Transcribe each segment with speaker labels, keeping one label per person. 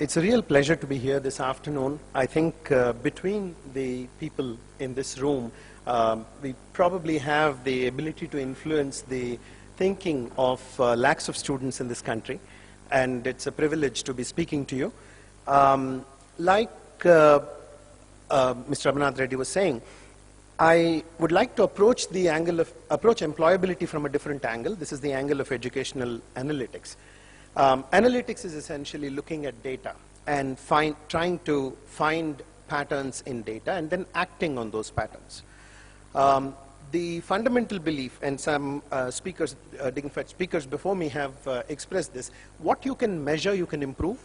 Speaker 1: It's a real pleasure to be here this afternoon. I think between the people in this room, we probably have the ability to influence the thinking of lakhs of students in this country, and it's a privilege to be speaking to you. Like Mr. Abhinath Reddy was saying, I would like to approach the angle of employability from a different angle. This is the angle of educational analytics. Analytics is essentially looking at data and trying to find patterns in data and then acting on those patterns. The fundamental belief, and some dignified speakers before me have expressed this, what you can measure, you can improve.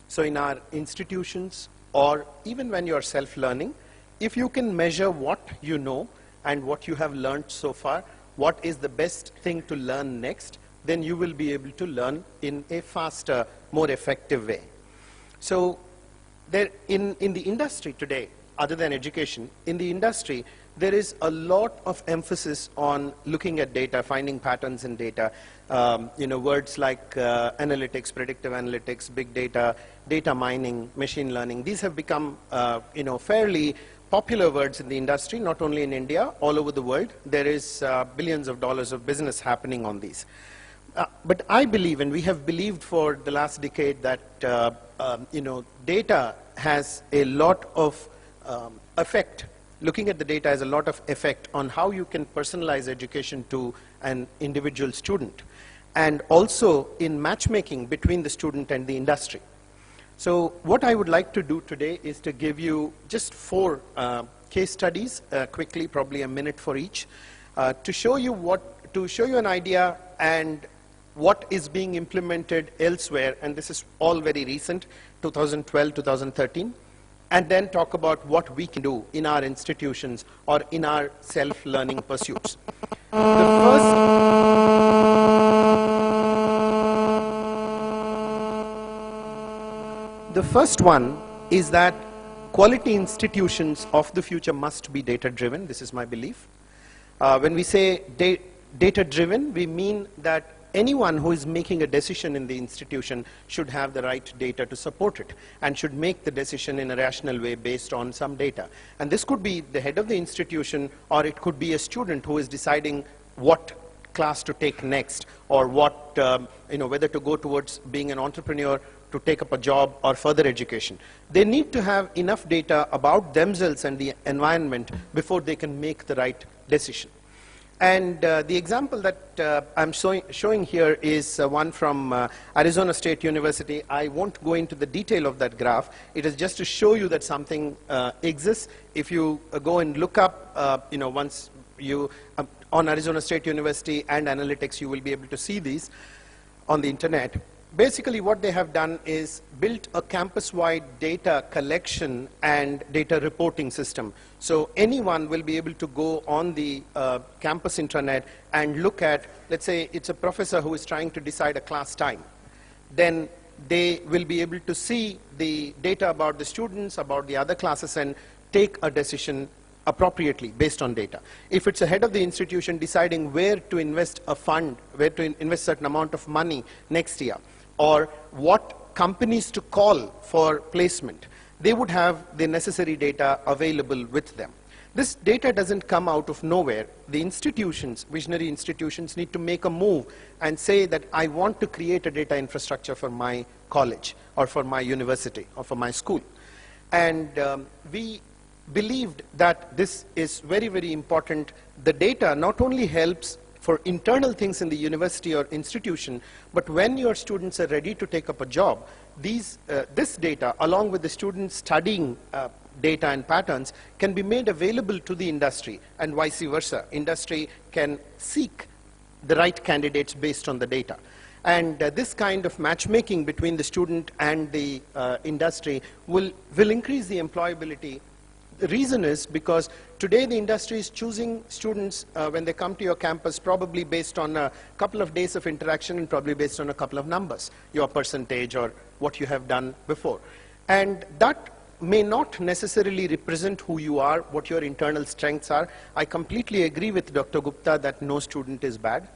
Speaker 1: So in our institutions, or even when you are self-learning, if you can measure what you know and what you have learned so far, what is the best thing to learn next, then you will be able to learn in a faster, more effective way. So there, in the industry today, other than education, in the industry, there is a lot of emphasis on looking at data, finding patterns in data. Words like analytics, predictive analytics, big data, data mining, machine learning. These have become, fairly popular words in the industry, not only in India, all over the world. There is billions of dollars of business happening on these. But I believe, and we have believed for the last decade, that data has a lot of effect. Looking at the data has a lot of effect on how you can personalize education to an individual student, and also in matchmaking between the student and the industry. So what I would like to do today is to give you just 4 case studies, quickly, probably a minute for each, to show you an idea and what is being implemented elsewhere, and this is all very recent, 2012, 2013, and then talk about what we can do in our institutions or in our self-learning pursuits. The first one is that quality institutions of the future must be data-driven. This is my belief. When we say data-driven, we mean that anyone who is making a decision in the institution should have the right data to support it and should make the decision in a rational way based on some data. And this could be the head of the institution, or it could be a student who is deciding what class to take next, or what, whether to go towards being an entrepreneur, to take up a job, or further education. They need to have enough data about themselves and the environment before they can make the right decision. And the example that I'm showing here is one from Arizona State University. I won't go into the detail of that graph. It is just to show you that something exists. If you go and look up, once you, on Arizona State University and analytics, you will be able to see these on the internet. Basically, what they have done is built a campus-wide data collection and data reporting system. So anyone will be able to go on the campus intranet and look at, let's say it's a professor who is trying to decide a class time. Then they will be able to see the data about the students, about the other classes, and take a decision appropriately based on data. If it's a head of the institution deciding where to invest a fund, where to invest a certain amount of money next year, or what companies to call for placement, they would have the necessary data available with them. This data doesn't come out of nowhere. The institutions, visionary institutions, need to make a move and say that I want to create a data infrastructure for my college, or for my university, or for my school. And we believed that this is very, very important. The data not only helps for internal things in the university or institution, but when your students are ready to take up a job, this data, along with the students studying data and patterns, can be made available to the industry, and vice versa. Industry can seek the right candidates based on the data. And this kind of matchmaking between the student and the industry will increase the employability. The reason is because today the industry is choosing students when they come to your campus probably based on a couple of days of interaction and probably based on a couple of numbers, your percentage or what you have done before. And that may not necessarily represent who you are, what your internal strengths are. I completely agree with Dr. Gupta that no student is bad.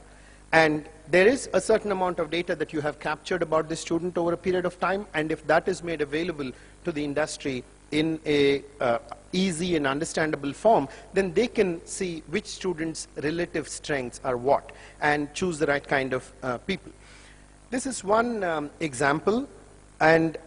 Speaker 1: And there is a certain amount of data that you have captured about the student over a period of time, and if that is made available to the industry in a easy and understandable form, then they can see which students' relative strengths are what and choose the right kind of people. This is one example, and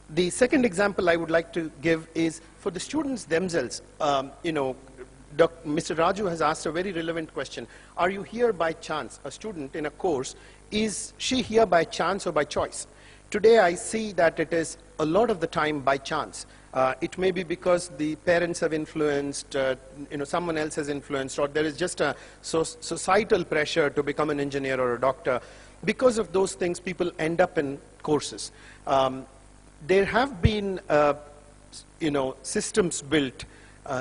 Speaker 1: the second example I would like to give is for the students themselves. Mr. Raju has asked a very relevant question. Are you here by chance? A student in a course, is she here by chance or by choice? Today I see that it is a lot of the time by chance. It may be because the parents have influenced, someone else has influenced, or there is just a societal pressure to become an engineer or a doctor. Because of those things, people end up in courses. There have been, systems built.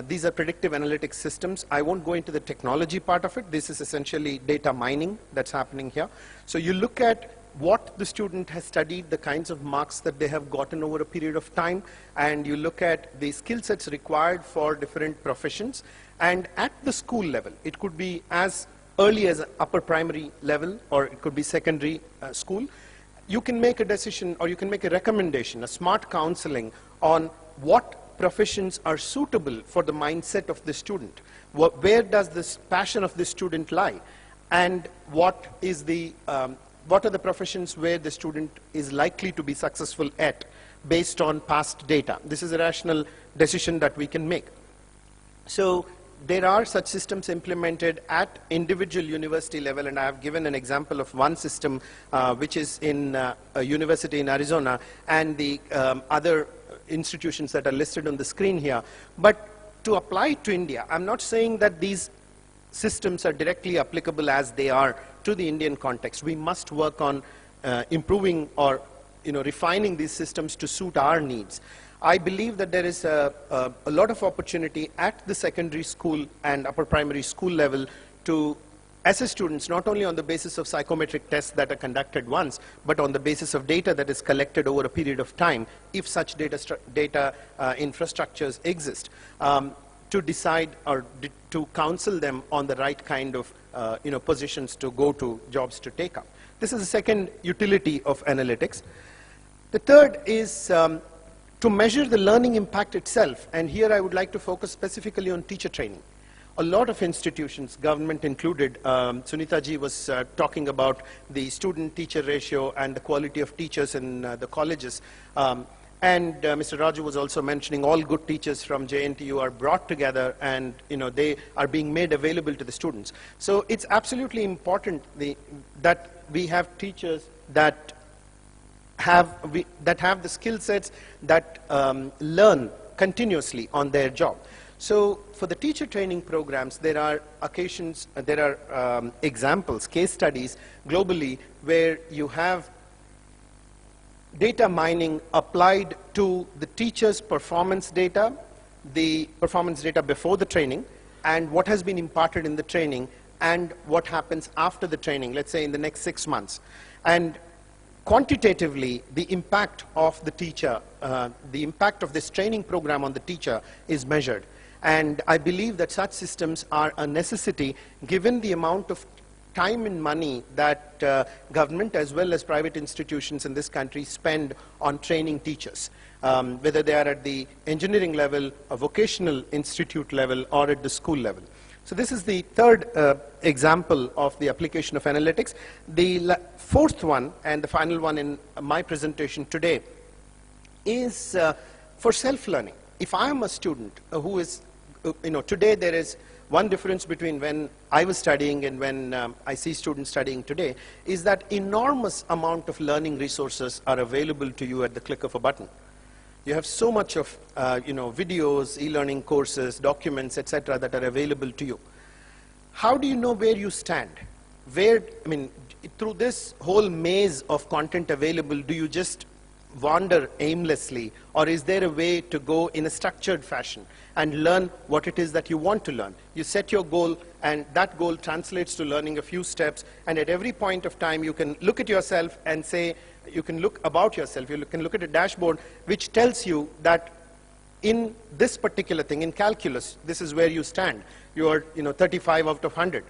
Speaker 1: These are predictive analytics systems. I won't go into the technology part of it. This is essentially data mining that's happening here. So you look at what the student has studied, the kinds of marks that they have gotten over a period of time, and you look at the skill sets required for different professions. And at the school level, it could be as early as upper primary level, or it could be secondary school. You can make a decision, or you can make a recommendation, a smart counseling on what professions are suitable for the mindset of the student. Where does this passion of the student lie? And what are the professions where the student is likely to be successful at based on past data? This is a rational decision that we can make. So there are such systems implemented at individual university level, and I have given an example of one system which is in a university in Arizona, and the other institutions that are listed on the screen here. But to apply it to India, I'm not saying that these systems are directly applicable as they are to the Indian context. We must work on improving or refining these systems to suit our needs. I believe that there is a lot of opportunity at the secondary school and upper primary school level to assess students not only on the basis of psychometric tests that are conducted once, but on the basis of data that is collected over a period of time, if such data infrastructures exist, to decide or to counsel them on the right kind of positions to go to, jobs to take up. This is the second utility of analytics. The third is to measure the learning impact itself, and here I would like to focus specifically on teacher training. A lot of institutions, government included, Sunita ji was talking about the student-teacher ratio and the quality of teachers in the colleges. And Mr. Raju was also mentioning all good teachers from JNTU are brought together, and they are being made available to the students. So it's absolutely important that we have teachers that have the skill sets that learn continuously on their job. So for the teacher training programs, there are occasions, there are examples, case studies globally where you have data mining applied to the teacher's performance data, the performance data before the training, and what has been imparted in the training, and what happens after the training, let's say in the next 6 months. And quantitatively, the impact of the teacher, the impact of this training program on the teacher is measured. And I believe that such systems are a necessity given the amount of time and money that government as well as private institutions in this country spend on training teachers, whether they are at the engineering level, a vocational institute level, or at the school level. So this is the third example of the application of analytics. The fourth one, and the final one in my presentation today, is for self-learning. If I am a student who is, today there is one difference between when I was studying and when I see students studying today, is that enormous amount of learning resources are available to you at the click of a button. You have so much of videos, e-learning courses, documents, etc. that are available to you. How do you know where you stand? Through this whole maze of content available, do you just wander aimlessly, or is there a way to go in a structured fashion and learn what it is that you want to learn? You set your goal, and that goal translates to learning a few steps, and at every point of time you can look at yourself and say, you can look about yourself, you can look at a dashboard which tells you that in this particular thing, in calculus, this is where you stand. You are 35 out of 100.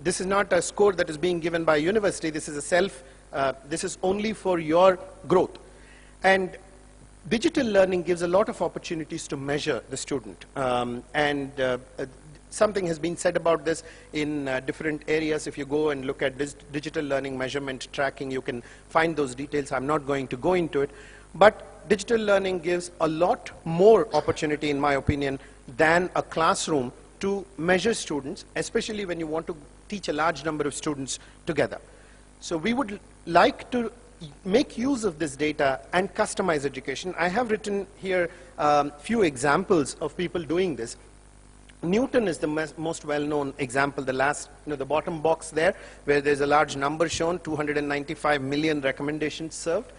Speaker 1: this is not a score that is being given by a university. This is this is only for your growth. And digital learning gives a lot of opportunities to measure the student. Something has been said about this in different areas. If you go and look at this digital learning measurement tracking, you can find those details. I'm not going to go into it. But digital learning gives a lot more opportunity, in my opinion, than a classroom to measure students, especially when you want to teach a large number of students together. So we would like to make use of this data and customize education. I have written here a few examples of people doing this. Newton is the most well-known example, the bottom box there, where there's a large number shown, 295 million recommendations served.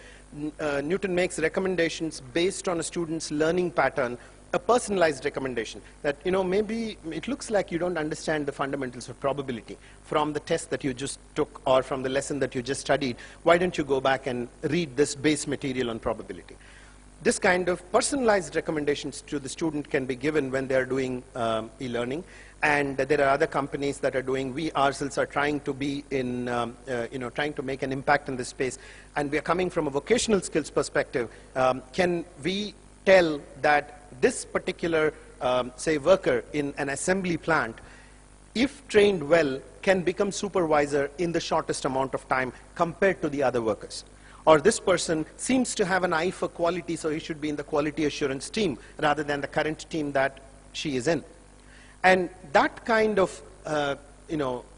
Speaker 1: Newton makes recommendations based on a student's learning pattern, a personalized recommendation that, maybe it looks like you don't understand the fundamentals of probability from the test that you just took or from the lesson that you just studied. Why don't you go back and read this base material on probability? This kind of personalized recommendations to the student can be given when they're doing e-learning. And there are other companies that are doing, we ourselves are trying to be in, trying to make an impact in this space. And we are coming from a vocational skills perspective. Can we tell that this particular, say, worker in an assembly plant, if trained well, can become supervisor in the shortest amount of time compared to the other workers? Or this person seems to have an eye for quality, so he should be in the quality assurance team rather than the current team that she is in. And that kind of,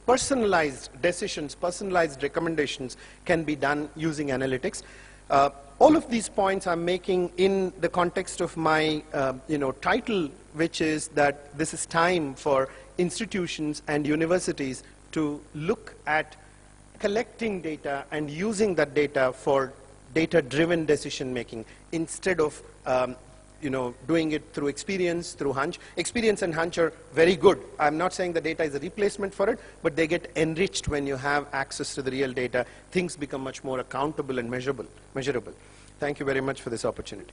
Speaker 1: personalized decisions, personalized recommendations can be done using analytics. All of these points I'm making in the context of my, title, which is that this is time for institutions and universities to look at collecting data and using that data for data-driven decision-making instead of, doing it through experience, through hunch. Experience and hunch are very good. I'm not saying the data is a replacement for it, but they get enriched when you have access to the real data. Things become much more accountable and measurable. Thank you very much for this opportunity.